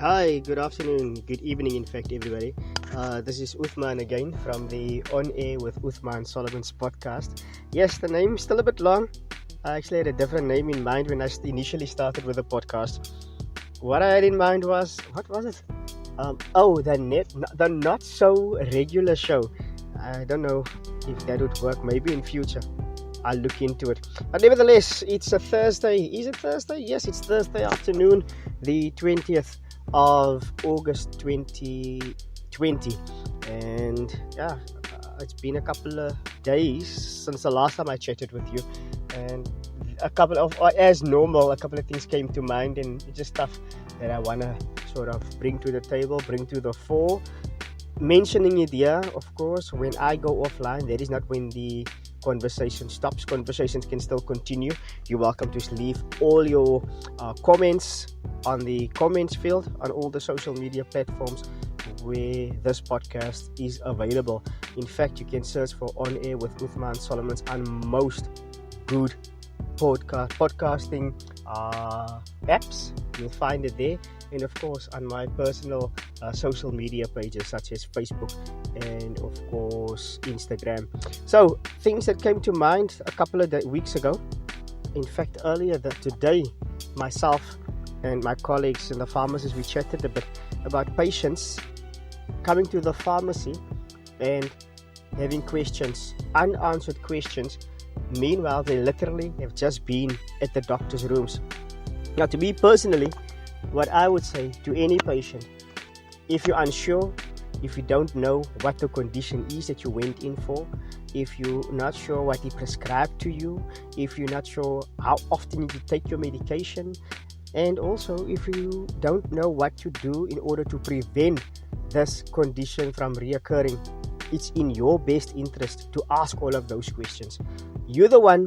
Hi, good afternoon, good evening, in fact, everybody. This is Uthman again from the On Air with Uthmaan Solomons podcast. Yes, the name's still a bit long. I actually had a different name in mind when I initially started with the podcast. What I had in mind was, what was it? The not so regular show. I don't know if that would work. Maybe in future. I'll look into it. But nevertheless, it's a Thursday. Is it Thursday? Yes, it's Thursday afternoon, the 20th of August 2020. And yeah, it's been a couple of days since the last time I chatted with you. And a couple of things came to mind, and just stuff that I want to sort of bring to the table, bring to the fore. Mentioning it here, of course, when I go offline, that is not when the conversation stops. Conversations can still continue. You're welcome to leave all your comments on the comments field on all the social media platforms where this podcast is available. In fact, you can search for On Air with Uthmaan Solomons on most good podcasting apps. You'll find it there, and of course on my personal social media pages such as Facebook and of course Instagram. So things that came to mind a couple of weeks ago, in fact earlier today, myself and my colleagues and the pharmacists, we chatted a bit about patients coming to the pharmacy and having questions, unanswered questions. Meanwhile, they literally have just been at the doctor's rooms. Now, to me personally, what I would say to any patient, if you're unsure, if you don't know what the condition is that you went in for, if you're not sure what he prescribed to you, if you're not sure how often you take your medication, and also if you don't know what to do in order to prevent this condition from reoccurring, it's in your best interest to ask all of those questions. You're the one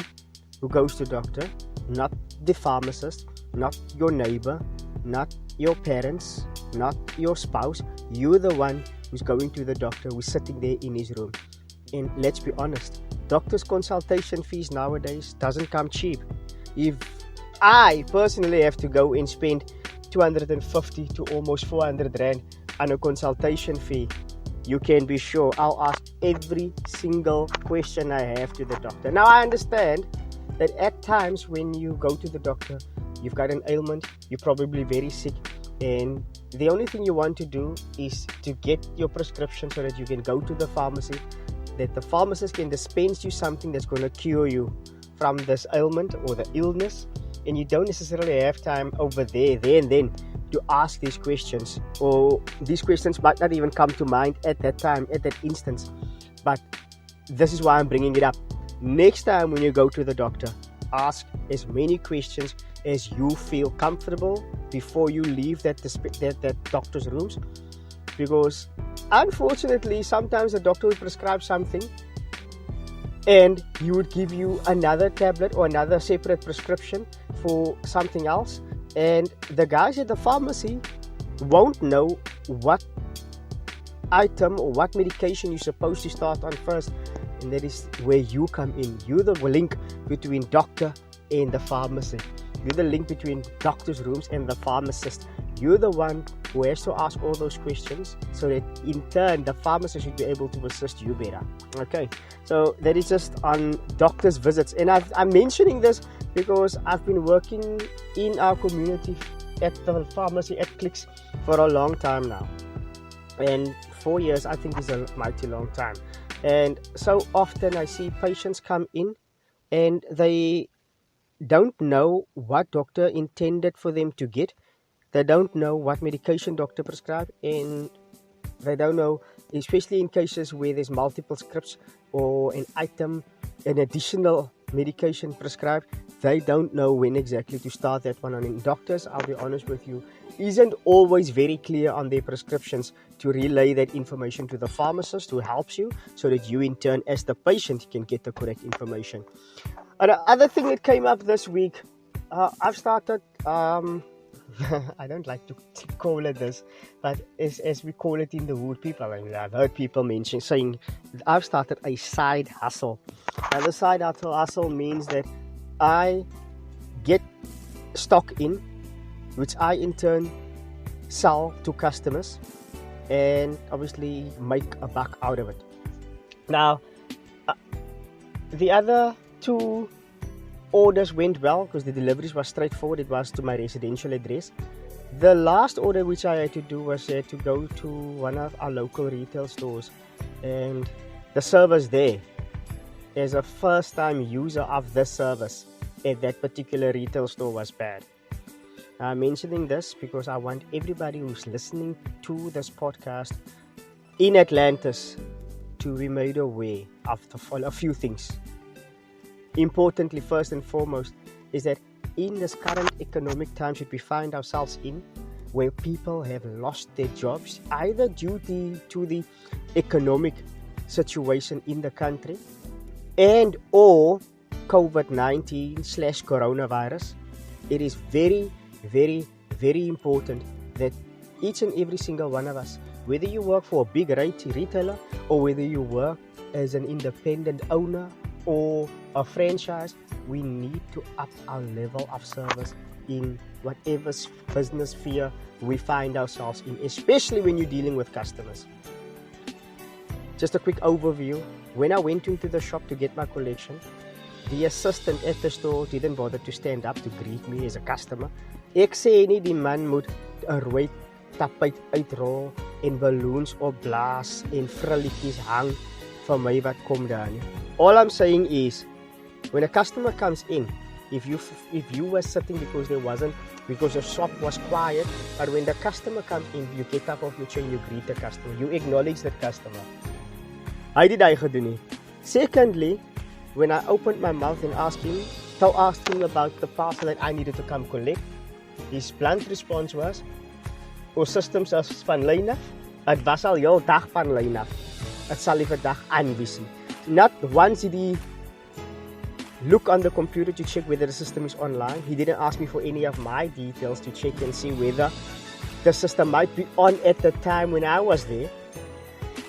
who goes to doctor, not the pharmacist, not your neighbor, not your parents, not your spouse. You're the one who's going to the doctor, who's sitting there in his room. And let's be honest, doctor's consultation fees nowadays doesn't come cheap. If I personally have to go and spend 250 to almost 400 rand on a consultation fee, you can be sure I'll ask every single question I have to the doctor. Now, I understand that at times when you go to the doctor, you've got an ailment, you're probably very sick, and the only thing you want to do is to get your prescription so that you can go to the pharmacy, that the pharmacist can dispense you something that's going to cure you from this ailment or the illness, and you don't necessarily have time over there and then to ask these questions, or these questions might not even come to mind at that time, at that instance. But this is why I'm bringing it up. Next time when you go to the doctor, ask as many questions as you feel comfortable before you leave that doctor's rooms, because unfortunately sometimes the doctor will prescribe something and he would give you another tablet or another separate prescription for something else, and the guys at the pharmacy won't know what item or what medication you're supposed to start on first. And that is where you come in. You're the link between doctor and the pharmacy. You're the link between doctor's rooms and the pharmacist. You're the one who has to ask all those questions so that in turn the pharmacist should be able to assist you better. Okay, so that is just on doctor's visits. And I'm mentioning this because I've been working in our community at the pharmacy at Clicks for a long time now. And 4 years I think is a mighty long time. And so often I see patients come in and they don't know what doctor intended for them to get. They don't know what medication doctor prescribed, and they don't know, especially in cases where there's multiple scripts or an additional medication prescribed, they don't know when exactly to start that one on. And doctors, I'll be honest with you, isn't always very clear on their prescriptions to relay that information to the pharmacist who helps you, so that you in turn as the patient can get the correct information. Another thing that came up this week, I've started, I don't like to call it this, but as we call it in the wood, I've heard people saying, I've started a side hustle. And the side hustle means that I get stock in, which I in turn sell to customers and obviously make a buck out of it. Now, the other two orders went well because the deliveries were straightforward. It was to my residential address. The last order which I had to do was to go to one of our local retail stores, and the service there, as a first time user of this service at that particular retail store, was bad. I'm mentioning this because I want everybody who's listening to this podcast in Atlantis to be made aware of a few things. Importantly, first and foremost, is that in this current economic times that we find ourselves in, where people have lost their jobs, either due to the economic situation in the country and or COVID-19/coronavirus, it is very, very, very important that each and every single one of us, whether you work for a big retailer or whether you work as an independent owner or a franchise, we need to up our level of service in whatever business sphere we find ourselves in, especially when you're dealing with customers. Just a quick overview. When I went into the shop to get my collection, the assistant at the store didn't bother to stand up to greet me as a customer. Ek sê nie die man moet 'n rooi tapijt uitrol en balloons opblaas en frilletjies hang vir my wat kom daar nie. All I'm saying is, when a customer comes in, if you were sitting because your shop was quiet, but when the customer comes in, you get up off your chair and you greet the customer, you acknowledge that customer. Hy het dit gedoen nie. Secondly, when I opened my mouth and asked him about the parcel that I needed to come collect, his blunt response was, "Ons systems is van lyn af. Dit was al heel dag van lyn af. Dit sal die vandag aanwys." Not once did he look on the computer to check whether the system is online. He didn't ask me for any of my details to check and see whether the system might be on at the time when I was there.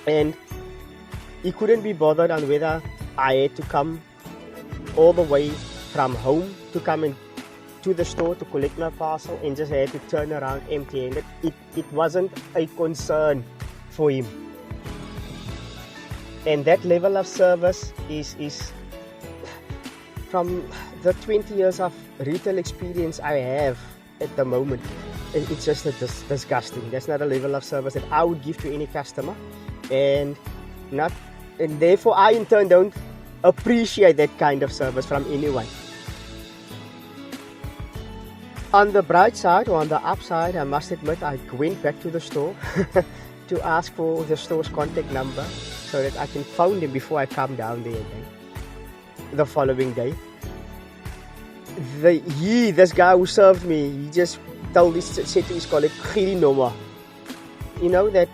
And he couldn't be bothered on whether I had to come all the way from home to come in to the store to collect my parcel and just had to turn around empty-handed. It wasn't a concern for him. And that level of service is from the 20 years of retail experience I have at the moment, it's just disgusting. That's not a level of service that I would give to any customer, and therefore I in turn don't appreciate that kind of service from anyone. On the bright side, or on the upside, I must admit I went back to the store to ask for the store's contact number so that I can phone them before I come down there again the following day. This guy who served me, he just said to his colleague, "Gee die nommer." You know, that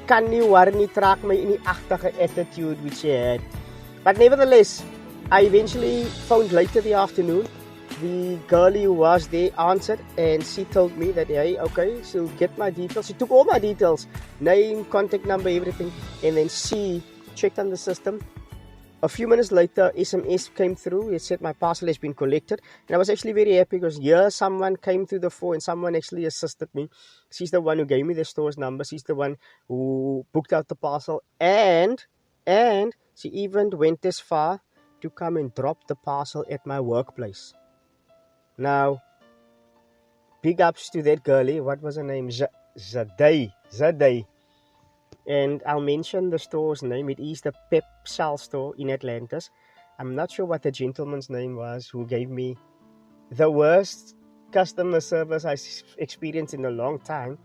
kan nie waar nie trek my in die agtige attitude which he had. But nevertheless, I eventually phoned later the afternoon. The girlie who was there answered and she told me that, hey, okay, she'll get my details. She took all my details, name, contact number, everything, and then she checked on the system. A few minutes later, SMS came through. It said my parcel has been collected, and I was actually very happy because someone came through the phone and someone actually assisted me. She's the one who gave me the store's number. She's the one who booked out the parcel, and she even went as far to come and drop the parcel at my workplace. Now, big ups to that girlie. What was her name? Zadai. And I'll mention the store's name. It is the Pep Cell store in Atlantis. I'm not sure what the gentleman's name was who gave me the worst customer service I've experienced in a long time.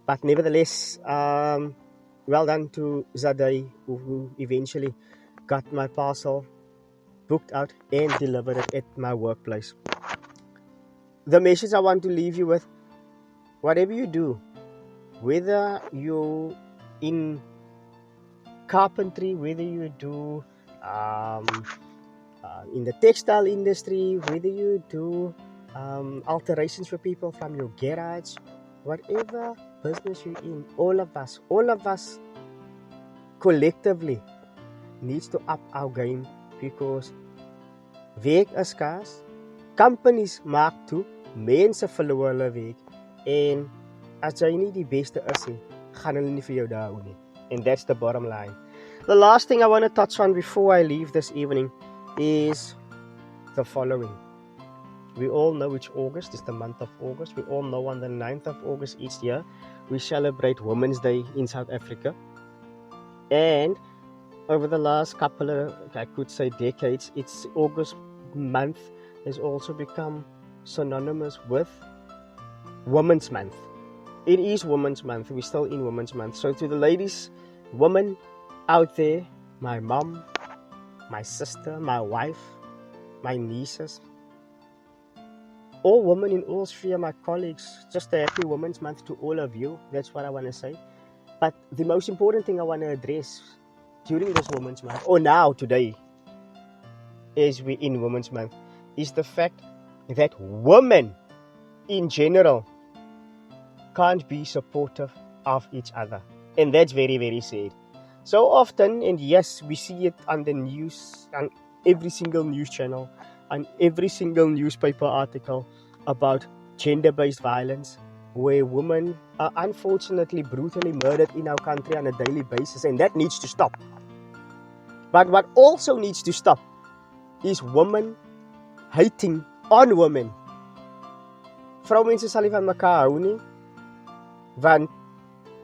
But nevertheless, well done to Zadai, who eventually got my parcel booked out and delivered it at my workplace. The message I want to leave you with, whatever you do, whether you're in carpentry, whether you do in the textile industry, whether you do alterations for people from your garage, whatever business you're in, all of us collectively needs to up our game, because werk is skaars, companies maak toe, mense verloor hulle werk, en as jy nie die beste is nie, gaan hulle nie vir jou daar hou nie. And that's the bottom line. The last thing I want to touch on before I leave this evening is the following. We all know it's August, it's the month of August. We all know on the 9th of August each year, we celebrate Women's Day in South Africa. And over the last couple of, I could say, decades, it's August month has also become synonymous with Women's Month. It is Women's Month. We're still in Women's Month. So to the ladies, women out there, my mom, my sister, my wife, my nieces, all women in all sphere, my colleagues, just a happy Women's Month to all of you. That's what I want to say. But the most important thing I want to address during this Women's Month, or now, today, as we're in Women's Month, is the fact that women in general can't be supportive of each other. And that's very, very sad. So often, and yes, we see it on the news, on every single news channel, on every single newspaper article about gender-based violence, where women are unfortunately brutally murdered in our country on a daily basis, and that needs to stop. But what also needs to stop is women hating on women. Vroumense sal nie van mekaar hou nie, want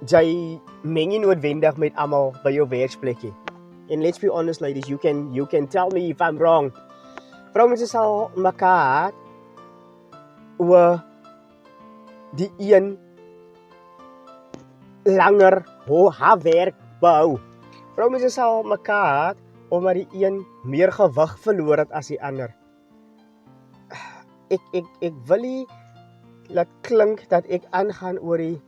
jy meng nie noodwendig met almal by jou werksplekkie. And let's be honest, ladies, you can tell me if I'm wrong. Vroumense sal mekaar haat oor die een langer haar werk behou. Vroumense sal mekaar haat omdat die een meer gewig verloor het as die ander. Ek wil nie laat klink dat ek aangaan oor die,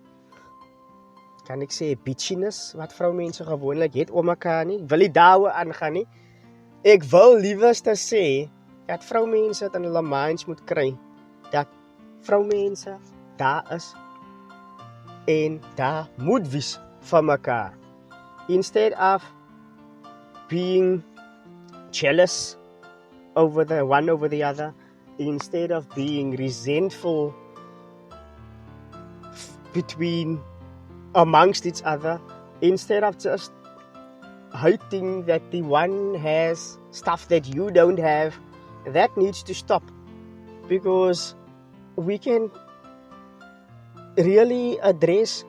kan ek sê, bitchiness wat vroumense gewoonlik het om mekaar nie. Ek wil nie daaroor aangaan nie. Ek wil liewerste sê dat vroumense het in hulle minds moet kry dat vroumense daar is en daar moet wees vir mekaar. Instead of being jealous over the one over the other, instead of being resentful between amongst each other, instead of just hating that the one has stuff that you don't have, that needs to stop, because we can really address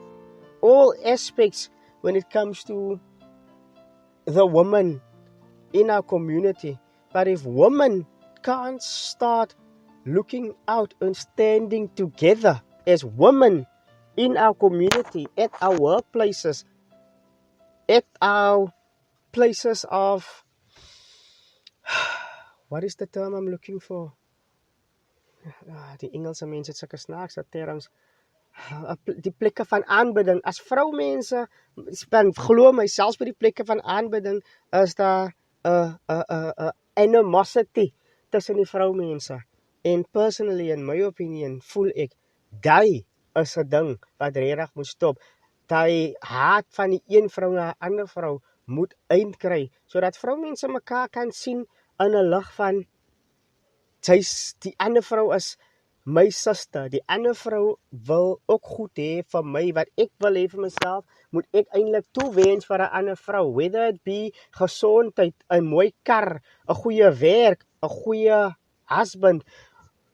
all aspects when it comes to the woman in our community. But if women can't start looking out and standing together as women in our community, at our workplaces, at our places of, what is the term I'm looking for? Die Engelse mense het sulke snaakse terms. Die plekke van aanbidding. As vroumense, glo my, selfs by die plekke van aanbidding is daar animosity tussen die vroumense. En personally, in my opinion, voel ek, die is 'n ding wat regtig moet stop. Die haat van die een vrou na 'n ander vrou moet eind kry, sodat vroumense mekaar kan sien in 'n lig van, die ander vrou is my suster, die ander vrou wil ook goed hê vir my, wat ek wil hê vir myself, moet ek eintlik toewens vir 'n ander vrou, whether it be gesondheid, 'n mooi kar, 'n goeie werk, 'n goeie husband,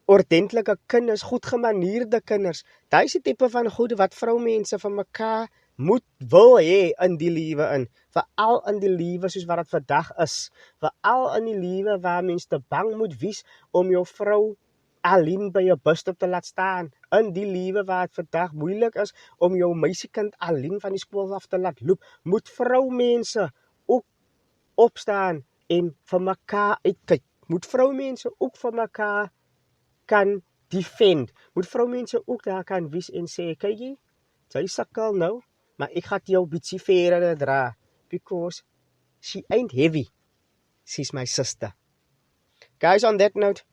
ordentlike kinders, goed gemanierde kinders. Daai is die tipe van goed wat vroumense van mekaar wil hê in die lewe in, veral in die lewe soos wat dit vandag is, veral in die lewe waar mense te bang moet wees om jou vrou alleen by 'n busstop te laat staan, in die lewe waar dit vandag moeilik is om jou meisiekind alleen van die skool af te laat loop, moet vroumense ook opstaan en vir mekaar uitkyk, moet vroumense ook vir mekaar kan defend, moet vroumense ook daar kan wees en sê, kykie, jy sukkel nou, maar ek gaan jou bietjie verder dra, because she ain't heavy, she's my sister. Guys, on that note,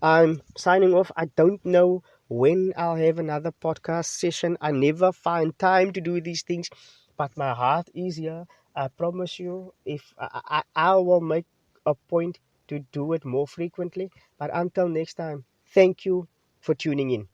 I'm signing off. I don't know when I'll have another podcast session. I never find time to do these things, but my heart is here. I promise you, if I will make a point to do it more frequently. But until next time, thank you for tuning in.